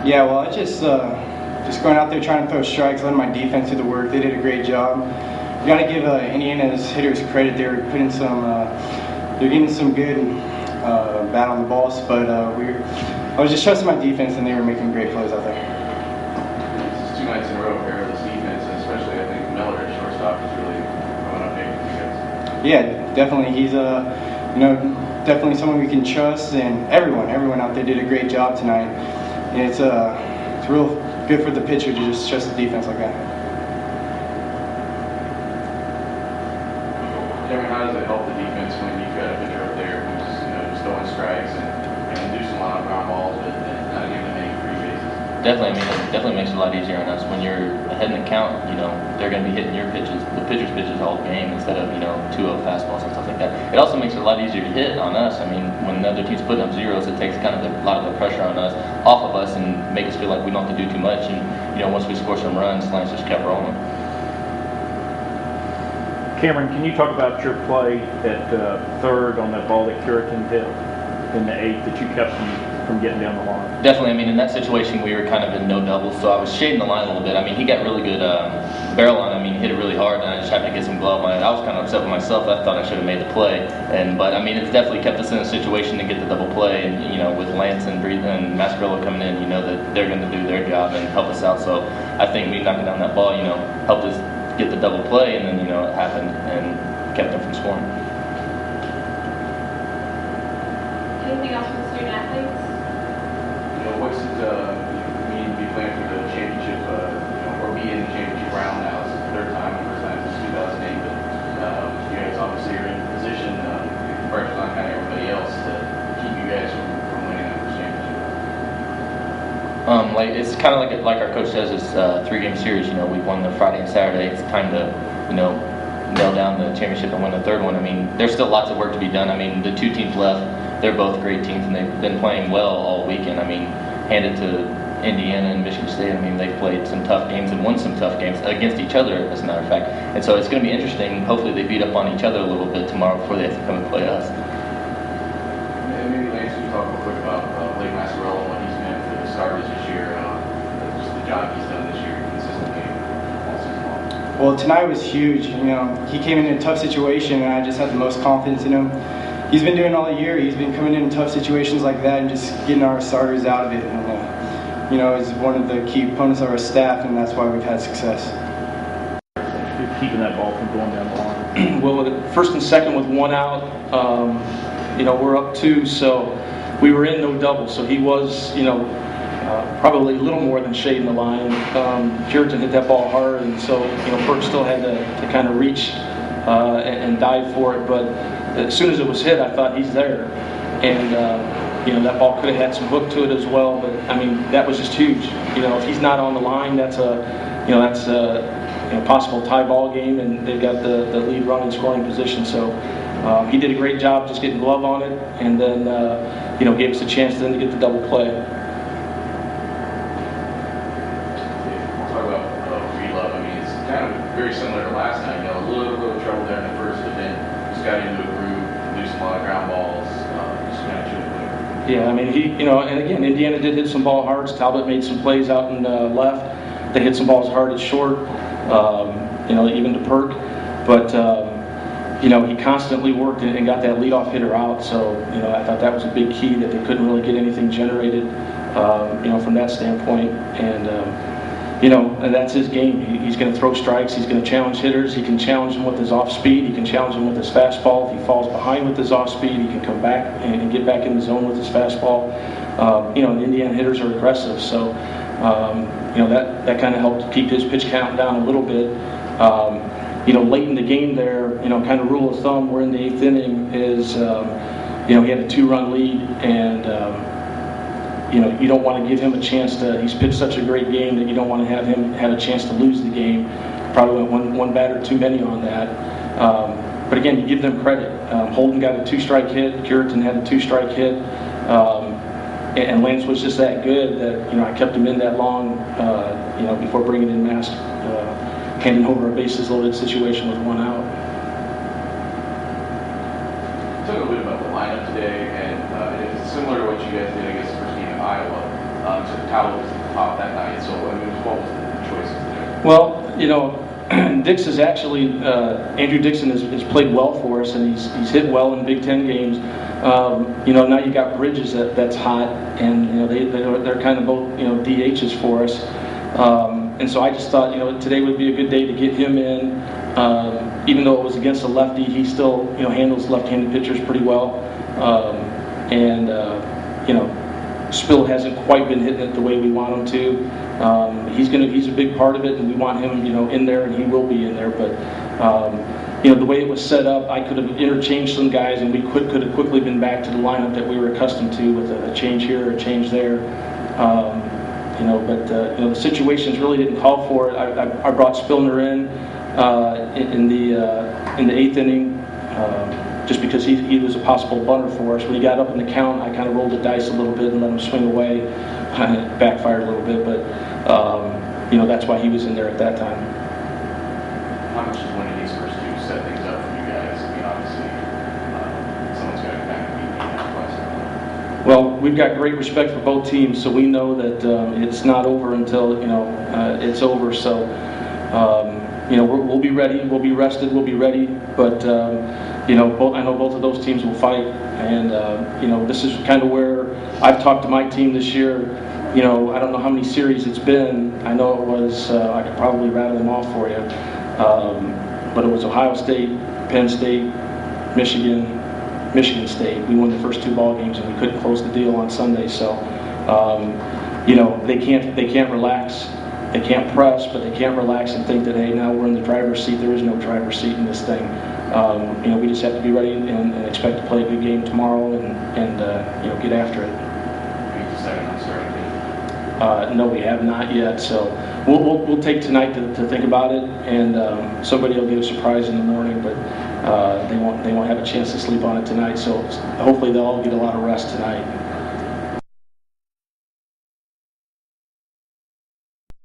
Yeah, well, I just going out there trying to throw strikes, letting my defense do the work. They did a great job. You got to give Indiana's hitters credit. They're getting some good bat on the balls, but I was just trusting my defense, and they were making great plays out there. This is 2 nights in a row of airless defense, and especially I think Miller at shortstop is really going up big for you guys. Yeah, definitely. He's definitely someone we can trust, and everyone out there did a great job tonight. And it's real good for the pitcher to just trust the defense like that. Cameron, how does it help the defense when you've got a pitcher up there who's just throwing strikes and inducing a lot of ground balls, but not giving them any free bases? Definitely. I mean, it definitely makes it a lot easier on us when you're ahead in the count. They're going to be hitting your pitches, the pitcher's pitches all game instead of 2-0 fastballs and stuff like that. It also makes it a lot easier to hit on us. I mean, when the other team's putting up zeros, it takes kind of a lot of the pressure on us off of us and make us feel like we don't have to do too much. And once we score some runs, Lance just kept rolling. Cameron, can you talk about your play at third on that ball that Curitin hit in the 8th that you kept from getting down the line? Definitely. I mean, in that situation, we were kind of in no double, so I was shading the line a little bit. I mean, he got really good barrel on it. I mean, he hit it really hard, and I just happened to get some glove on it. I was kind of upset with myself. I thought I should have made the play, but I mean, it's definitely kept us in a situation to get the double play. And with Lance and Mascarello coming in, that they're going to do their job and help us out. So I think me knocking down that ball, helped us get the double play, and then it happened and kept them from scoring. Anything else from the student athletes? What's it mean to be playing for the championship, or be in the championship round now? It's the third time, the first time since 2008, but you guys obviously are in position, pressure on kind of everybody else to keep you guys from winning that first championship. It's kind of like our coach says, it's a 3-game series. We won the Friday and Saturday. It's time to, nail down the championship and win the third one. I mean, there's still lots of work to be done. I mean, the 2 teams left, they're both great teams, and they've been playing well all weekend. I mean, handed to Indiana and Michigan State, I mean, they've played some tough games and won some tough games against each other, as a matter of fact. And so it's going to be interesting. Hopefully they beat up on each other a little bit tomorrow before they have to come and play us. And maybe Lance, you talk real quick about Blake Mascarello and what he's meant for the starters this year, just the job he's done this year consistently all season long. Well, tonight was huge. He came in a tough situation, and I just had the most confidence in him. He's been doing it all year. He's been coming in tough situations like that and just getting our starters out of it. And he's one of the key components of our staff, and that's why we've had success. You're keeping that ball from going down the line. Well, with first and second with 1 out, we're up 2, so we were in no double. So he was, probably a little more than shading the line. Curitin hit that ball hard, and so Perk still had to kind of reach and dive for it. But as soon as it was hit, I thought he's there, and that ball could have had some hook to it as well. But I mean, that was just huge. If he's not on the line, that's a possible tie ball game, and they've got the lead run in scoring position. So he did a great job just getting glove on it, and then gave us a chance then to get the double play. We'll talk about Breedlove. I mean, it's kind of very similar to last night. A little trouble there in the first, but then just got into a groove, produced a lot of ground balls, just kind of chewed it. Yeah, I mean, and again, Indiana did hit some ball hards. Talbot made some plays out in left. They hit some balls hard at short, even to Perk. But, he constantly worked and got that leadoff hitter out. So, I thought that was a big key, that they couldn't really get anything generated, from that standpoint. And, and that's his game. He's going to throw strikes. He's going to challenge hitters. He can challenge them with his off speed. He can challenge them with his fastball. If he falls behind with his off speed, he can come back and get back in the zone with his fastball. The Indiana hitters are aggressive, so that kind of helped keep his pitch count down a little bit. Late in the game there, kind of rule of thumb, we're in the 8th inning, is he had a 2-run lead, and you don't want to give him a chance to. He's pitched such a great game that you don't want to have him have a chance to lose the game. Probably went one batter too many on that. But again, you give them credit. Holden got a 2-strike hit. Curitin had a 2-strike hit. And Lance was just that good that I kept him in that long. Before bringing in Mask, handing over a bases loaded situation with 1 out. Talk a little bit about the lineup today, and it's similar to what you guys did, I guess, the first game in Iowa. So Talbot was So, I mean, what was the choices there? Well, you know, Dix is actually, Andrew Dixon has played well for us, and he's hit well in Big Ten games. You know, now you got Bridges that's hot, and you know they're kind of both, you know, DHs for us. And so I just thought, you know, today would be a good day to get him in. Even though it was against a lefty, he still, you know, handles left-handed pitchers pretty well. You know, Spill hasn't quite been hitting it the way we want him to. He's a big part of it, and we want him, you know, in there, and he will be in there. But you know, the way it was set up, I could have interchanged some guys, and we could have quickly been back to the lineup that we were accustomed to, with a change here, a change there. You know, but you know, the situations really didn't call for it. I brought Spillner in the eighth inning. Just because he was a possible bunter for us. When he got up in the count, I kind of rolled the dice a little bit and let him swing away. It backfired a little bit, but you know, that's why he was in there at that time. How much does winning these first two set things up for you guys? I mean, obviously, someone's got to kind of beat the other. Well, we've got great respect for both teams, so we know that it's not over until, you know, it's over. So you know, we'll be ready. We'll be rested. We'll be ready. But you know, I know both of those teams will fight, and you know, this is kind of where I've talked to my team this year. You know, I don't know how many series it's been. I know it was, I could probably rattle them off for you, but it was Ohio State, Penn State, Michigan State. We won the first two ball games, and we couldn't close the deal on Sunday. So you know, they can't relax. They can't press, but they can't relax and think that, hey, now we're in the driver's seat. There is no driver's seat in this thing. You know, we just have to be ready and expect to play a good game tomorrow, and you know, get after it. Have you decided on starting? No, we have not yet. So we'll take tonight to think about it, and somebody will get a surprise in the morning, but they won't have a chance to sleep on it tonight. So hopefully they'll all get a lot of rest tonight.